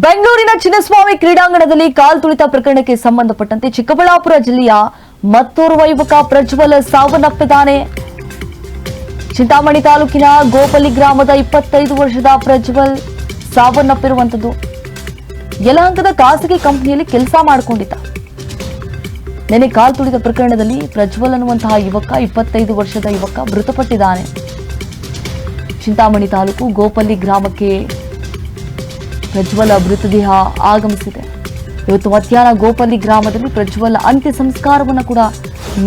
ಬೆಂಗಳೂರಿನ ಚಿನ್ನಸ್ವಾಮಿ ಕ್ರೀಡಾಂಗಣದಲ್ಲಿ ಕಾಲ್ತುಳಿತ ಪ್ರಕರಣಕ್ಕೆ ಸಂಬಂಧಪಟ್ಟಂತೆ ಚಿಕ್ಕಬಳ್ಳಾಪುರ ಜಿಲ್ಲೆಯ ಮತ್ತೋರ್ವ ಯುವಕ ಪ್ರಜ್ವಲ್ ಸಾವನ್ನಪ್ಪಿದ್ದಾನೆ. ಚಿಂತಾಮಣಿ ತಾಲೂಕಿನ ಗೋಪಲ್ಲಿ ಗ್ರಾಮದ 25 ವರ್ಷದ ಪ್ರಜ್ವಲ್ ಸಾವನ್ನಪ್ಪಿರುವಂತದ್ದು. ಯಲಹಂಕದ ಖಾಸಗಿ ಕಂಪನಿಯಲ್ಲಿ ಕೆಲಸ ಮಾಡಿಕೊಂಡಿದ್ದ. ನೆನೆ ಕಾಲ್ತುಳಿತ ಪ್ರಕರಣದಲ್ಲಿ ಪ್ರಜ್ವಲ್ ಅನ್ನುವಂತಹ ಯುವಕ 25 ವರ್ಷದ ಯುವಕ ಮೃತಪಟ್ಟಿದ್ದಾನೆ. ಚಿಂತಾಮಣಿ ತಾಲೂಕು ಗೋಪಲ್ಲಿ ಗ್ರಾಮಕ್ಕೆ ಪ್ರಜ್ವಲ್ ಮೃತದೇಹ ಆಗಮಿಸಿದೆ. ಇವತ್ತು ಮಧ್ಯಾಹ್ನ ಗೋಪಲ್ಲಿ ಗ್ರಾಮದಲ್ಲಿ ಪ್ರಜ್ವಲ್ ಅಂತ್ಯ ಸಂಸ್ಕಾರವನ್ನು ಕೂಡ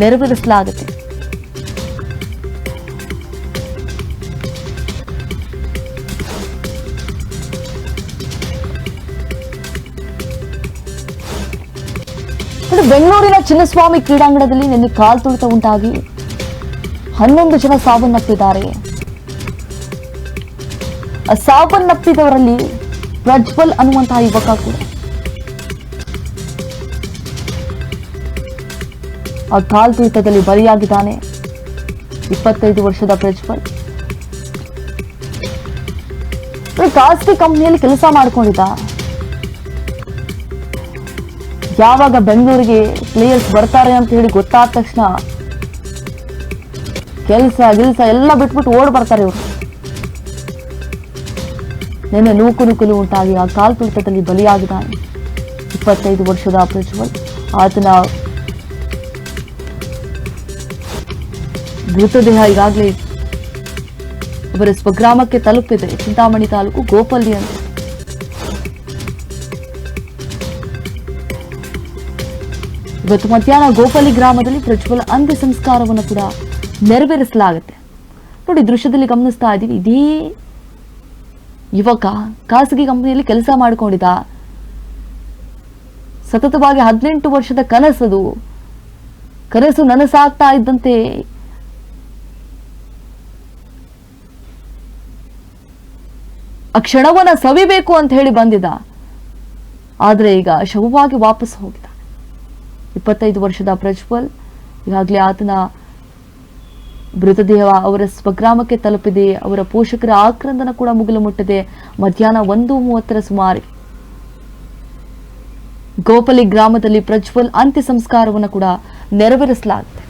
ನೆರವೇರಿಸಲಾಗುತ್ತೆ. ಬೆಂಗಳೂರಿನ ಚಿನ್ನಸ್ವಾಮಿ ಕ್ರೀಡಾಂಗಣದಲ್ಲಿ ನಿನ್ನೆ ಕಾಲ್ತುಳಿತ ಉಂಟಾಗಿ 11 ಜನ ಸಾವನ್ನಪ್ಪಿದ್ದಾರೆ. ಸಾವನ್ನಪ್ಪಿದವರಲ್ಲಿ ಪ್ರಜ್ವಲ್ ಅನ್ನುವಂತಹ ಯುವಕ ಕೂಡ. ಆ ಕಾಲ್ತುಳಿತದಲ್ಲಿ ಬಲಿಯಾಗಿದ್ದಾನೆ. 25 ವರ್ಷದ ಪ್ರಜ್ವಲ್ ಖಾಸಗಿ ಕಂಪನಿಯಲ್ಲಿ ಕೆಲಸ ಮಾಡಿಕೊಂಡಿದ್ದ. ಯಾವಾಗ ಬೆಂಗಳೂರಿಗೆ ಪ್ಲೇಯರ್ಸ್ ಬರ್ತಾರೆ ಅಂತ ಹೇಳಿ ಗೊತ್ತಾದ ತಕ್ಷಣ ಕೆಲಸ ಎಲ್ಲ ಬಿಟ್ಬಿಟ್ಟು ಓಡ್ ಬರ್ತಾರೆ ಇವರು. ನಿನ್ನೆ ನೂಕುನುಗ್ಗಲು ಉಂಟಾಗಿ ಆ ಕಾಲ್ತುಳಿತದಲ್ಲಿ ಬಲಿಯಾಗಿದ್ದಾನೆ 25 ವರ್ಷದ ಪ್ರಜ್ವಲ್. ಆತನ ಮೃತದೇಹ ಈಗಾಗಲೇ ಅವರ ಸ್ವಗ್ರಾಮಕ್ಕೆ ತಲುಪಿದೆ. ಚಿಂತಾಮಣಿ ತಾಲೂಕು ಗೋಪಲ್ಲಿ ಅಂತ. ಇವತ್ತು ಮಧ್ಯಾಹ್ನ ಗೋಪಲ್ಲಿ ಗ್ರಾಮದಲ್ಲಿ ಪ್ರಜ್ವಲ್ ಅಂತ್ಯ ಸಂಸ್ಕಾರವನ್ನು ಕೂಡ ನೆರವೇರಿಸಲಾಗುತ್ತೆ. ನೋಡಿ, ದೃಶ್ಯದಲ್ಲಿ ಗಮನಿಸ್ತಾ ಇದ್ದೀವಿ. ಇದೇ ಯುವಕ ಖಾಸಗಿ ಕಂಪನಿಯಲ್ಲಿ ಕೆಲಸ ಮಾಡಿಕೊಂಡಿದ್ದ. ಸತತವಾಗಿ 18 ವರ್ಷದ ಕನಸು ನನಸಾಗ್ತಾ ಇದ್ದಂತೆ ಆ ಕ್ಷಣವನ್ನ ಸವಿಬೇಕು ಅಂತ ಹೇಳಿ ಬಂದಿದ್ದ. ಆದ್ರೆ ಈಗ ಶವವಾಗಿ ವಾಪಸ್ ಹೋಗಿದ್ದ. 25 ವರ್ಷದ ಪ್ರಜ್ವಲ್ ಈಗಾಗಲೇ ಆತನ ಮೃತದೇಹ ಅವರ ಸ್ವಗ್ರಾಮಕ್ಕೆ ತಲುಪಿದೆ. ಅವರ ಪೋಷಕರ ಆಕ್ರಂದನ ಕೂಡ ಮುಗಿಲು ಮುಟ್ಟಿದೆ. ಮಧ್ಯಾಹ್ನ 1:30 ಸುಮಾರಿಗೆ ಗೋಪಲ್ಲಿ ಗ್ರಾಮದಲ್ಲಿ ಪ್ರಜ್ವಲ್ ಅಂತ್ಯ ಸಂಸ್ಕಾರವನ್ನು ಕೂಡ ನೆರವೇರಿಸಲಾಗಿದೆ.